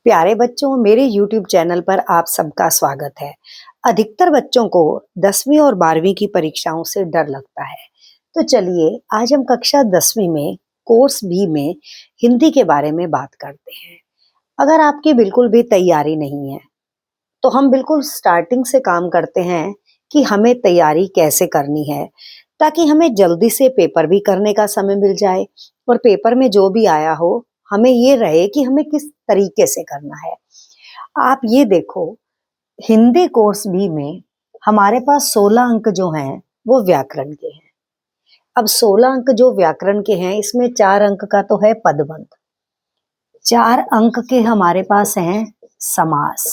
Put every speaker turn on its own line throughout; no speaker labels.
प्यारे बच्चों, मेरे YouTube चैनल पर आप सबका स्वागत है। अधिकतर बच्चों को 10वीं और 12वीं की परीक्षाओं से डर लगता है। तो चलिए आज हम कक्षा 10वीं में कोर्स बी में हिंदी के बारे में बात करते हैं। अगर आपकी बिल्कुल भी तैयारी नहीं है, तो हम बिल्कुल स्टार्टिंग से काम करते हैं कि हमें तैयारी कैसे करनी है, ताकि हमें जल्दी से पेपर भी करने का समय मिल जाए और पेपर में जो भी आया हो हमें ये रहे कि हमें किस तरीके से करना है। आप ये देखो, हिंदी कोर्स बी में हमारे पास 16 अंक जो हैं वो व्याकरण के हैं। अब 16 अंक जो व्याकरण के हैं, इसमें 4 अंक का तो है पदबंध, 4 अंक के हमारे पास हैं समास,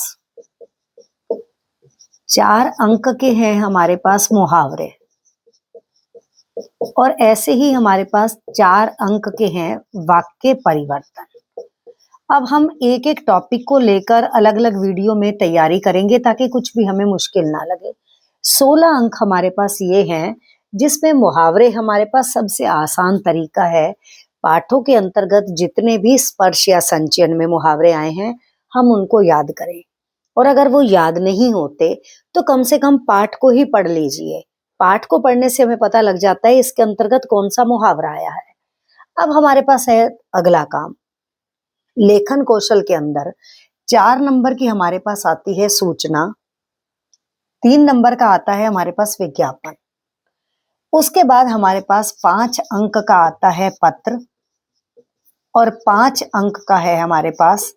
4 अंक के हैं हमारे पास मुहावरे, और ऐसे ही हमारे पास 4 अंक के हैं वाक्य परिवर्तन। अब हम एक एक टॉपिक को लेकर अलग अलग वीडियो में तैयारी करेंगे ताकि कुछ भी हमें मुश्किल ना लगे। 16 अंक हमारे पास ये हैं, जिसमें मुहावरे हमारे पास सबसे आसान तरीका है। पाठों के अंतर्गत जितने भी स्पर्श या संचयन में मुहावरे आए हैं, हम उनको याद करें, और अगर वो याद नहीं होते तो कम से कम पाठ को ही पढ़ लीजिए। पाठ को पढ़ने से हमें पता लग जाता है इसके अंतर्गत कौन सा मुहावरा आया है। अब हमारे पास है अगला काम, लेखन कौशल के अंदर 4 नंबर की हमारे पास आती है सूचना, 3 नंबर का आता है हमारे पास विज्ञापन, उसके बाद हमारे पास 5 अंक का आता है पत्र, और 5 अंक का है हमारे पास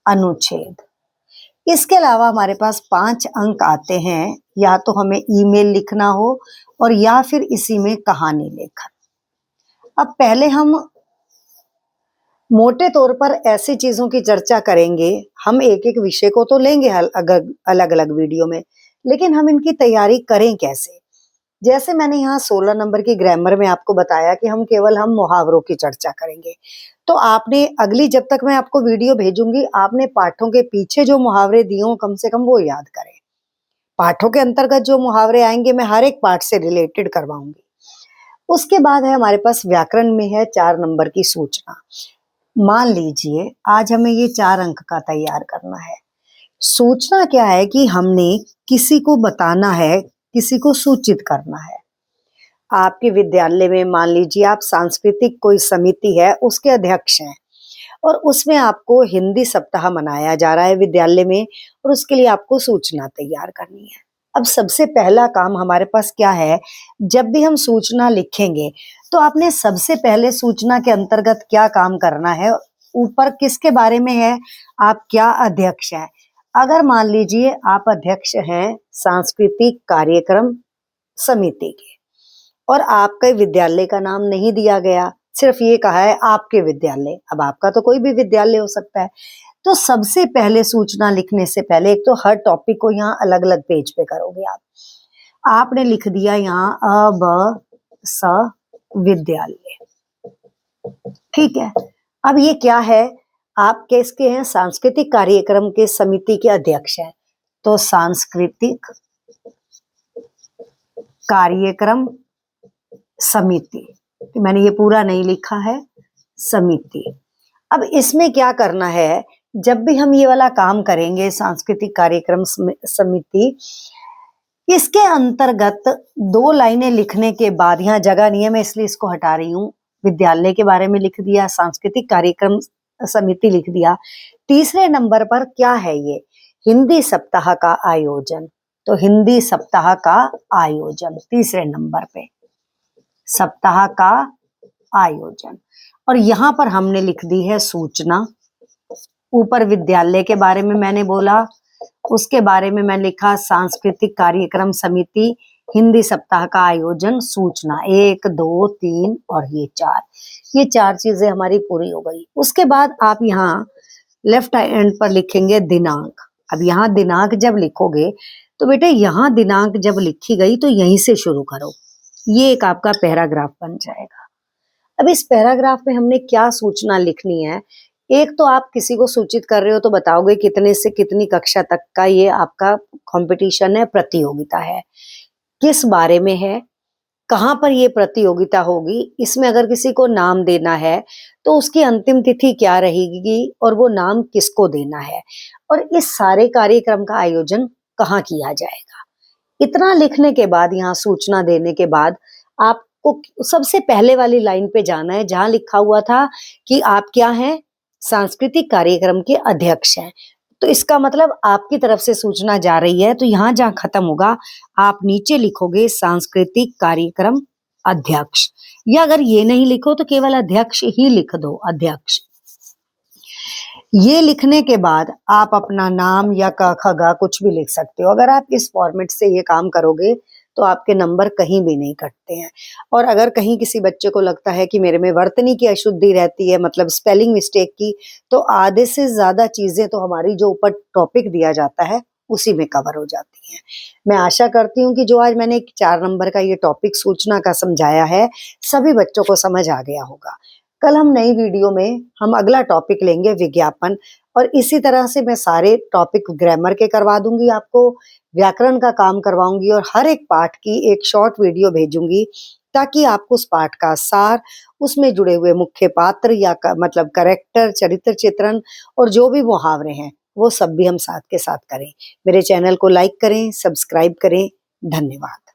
अनुच्छेद। इसके अलावा हमारे पास 5 अंक आते हैं, या तो हमें ईमेल लिखना हो और या फिर इसी में कहानी लेखन। अब पहले हम मोटे तौर पर ऐसी चीजों की चर्चा करेंगे। हम एक एक विषय को तो लेंगे अलग अलग वीडियो में, लेकिन हम इनकी तैयारी करें कैसे। जैसे मैंने यहाँ 16 नंबर की ग्रामर में आपको बताया कि हम मुहावरों की चर्चा करेंगे, तो आपने अगली, जब तक मैं आपको वीडियो भेजूंगी, आपने पाठों के पीछे जो मुहावरे दिए हों कम से कम वो याद करें। पाठों के अंतर्गत जो मुहावरे आएंगे मैं हर एक पाठ से रिलेटेड करवाऊंगी। उसके बाद है हमारे पास व्याकरण में है 4 नंबर की सूचना। मान लीजिए आज हमें ये 4 अंक का तैयार करना है। सूचना क्या है कि हमने किसी को बताना है, किसी को सूचित करना है। आपके विद्यालय में मान लीजिए आप सांस्कृतिक कोई समिति है, उसके अध्यक्ष हैं, और उसमें आपको हिंदी सप्ताह मनाया जा रहा है विद्यालय में, और उसके लिए आपको सूचना तैयार करनी है। अब सबसे पहला काम हमारे पास क्या है, जब भी हम सूचना लिखेंगे तो आपने सबसे पहले सूचना के अंतर्गत क्या काम करना है। ऊपर किसके बारे में है, आप क्या अध्यक्ष हैं। अगर मान लीजिए आप अध्यक्ष हैं सांस्कृतिक कार्यक्रम समिति के, और आपके विद्यालय का नाम नहीं दिया गया, सिर्फ ये कहा है आपके विद्यालय। अब आपका तो कोई भी विद्यालय हो सकता है। तो सबसे पहले सूचना लिखने से पहले एक तो हर टॉपिक को यहाँ अलग अलग पेज पे करोगे आप। आपने लिख दिया यहाँ अ ब स विद्यालय, ठीक है। अब ये क्या है, आप किसके हैं, सांस्कृतिक कार्यक्रम के समिति के अध्यक्ष हैं, तो सांस्कृतिक कार्यक्रम समिति, मैंने ये पूरा नहीं लिखा है, समिति। अब इसमें क्या करना है, जब भी हम ये वाला काम करेंगे सांस्कृतिक कार्यक्रम समिति, इसके अंतर्गत 2 लाइनें लिखने के बाद, यहाँ जगह नहीं है मैं इसलिए इसको हटा रही हूँ, विद्यालय के बारे में लिख दिया, सांस्कृतिक कार्यक्रम समिति लिख दिया। तीसरे नंबर पर क्या है, ये हिंदी सप्ताह का आयोजन, तो हिंदी सप्ताह का आयोजन तीसरे नंबर पे, सप्ताह का आयोजन। और यहाँ पर हमने लिख दी है सूचना। ऊपर विद्यालय के बारे में मैंने बोला, उसके बारे में मैं लिखा सांस्कृतिक कार्यक्रम समिति, हिंदी सप्ताह का आयोजन, सूचना। 1 2 3 और ये 4, ये 4 चीजें हमारी पूरी हो गई। उसके बाद आप यहाँ लेफ्ट हैंड पर लिखेंगे दिनांक। अब यहाँ दिनांक जब लिखोगे तो बेटे यहाँ दिनांक जब लिखी गई तो यहीं से शुरू करो, ये एक आपका पैराग्राफ बन जाएगा। अब इस पैराग्राफ में हमने क्या सूचना लिखनी है, एक तो आप किसी को सूचित कर रहे हो तो बताओगे कितने से कितनी कक्षा तक का ये आपका कंपटीशन है, प्रतियोगिता है, किस बारे में है, कहाँ पर ये प्रतियोगिता होगी, इसमें अगर किसी को नाम देना है, तो उसकी अंतिम तिथि क्या रहेगी और वो नाम किसको देना है और इस सारे कार्यक्रम का आयोजन कहाँ किया जाएगा। इतना लिखने के बाद, यहाँ सूचना देने के बाद, आपको सबसे पहले वाली लाइन पे जाना है जहाँ लिखा हुआ था कि आप क्या हैं? सांस्कृतिक कार्यक्रम के अध्यक्ष हैं। तो इसका मतलब आपकी तरफ से सूचना जा रही है, तो यहाँ जहाँ खत्म होगा, आप नीचे लिखोगे सांस्कृतिक कार्यक्रम अध्यक्ष, या अगर ये नहीं लिखो तो केवल अध्यक्ष ही लिख दो, अध्यक्ष। ये लिखने के बाद आप अपना नाम या क ख ग कुछ भी लिख सकते हो। अगर आप इस फॉर्मेट से ये काम करोगे तो आपके नंबर कहीं भी नहीं कटते हैं। और अगर कहीं किसी बच्चे को लगता है कि मेरे में वर्तनी की अशुद्धि रहती है, मतलब स्पेलिंग मिस्टेक की, तो आधे से ज़्यादा चीज़ें तो हमारी जो ऊपर टॉपिक दिया जाता है उसी में कवर हो जाती हैं। मैं आशा करती हूँ कि जो आज मैंने 4 नंबर का ये टॉपिक सूचना का समझाया है, सभी बच्चों को समझ आ गया होगा। कल हम नई वीडियो में हम अगला टॉपिक लेंगे, विज्ञापन, और इसी तरह से मैं सारे टॉपिक ग्रामर के करवा दूंगी, आपको व्याकरण का काम करवाऊंगी और हर एक पाठ की एक शॉर्ट वीडियो भेजूंगी, ताकि आपको उस पाठ का सार, उसमें जुड़े हुए मुख्य पात्र या मतलब कैरेक्टर, चरित्र चित्रण और जो भी मुहावरे हैं वो सब भी हम साथ के साथ करें। मेरे चैनल को लाइक करें, सब्सक्राइब करें। धन्यवाद।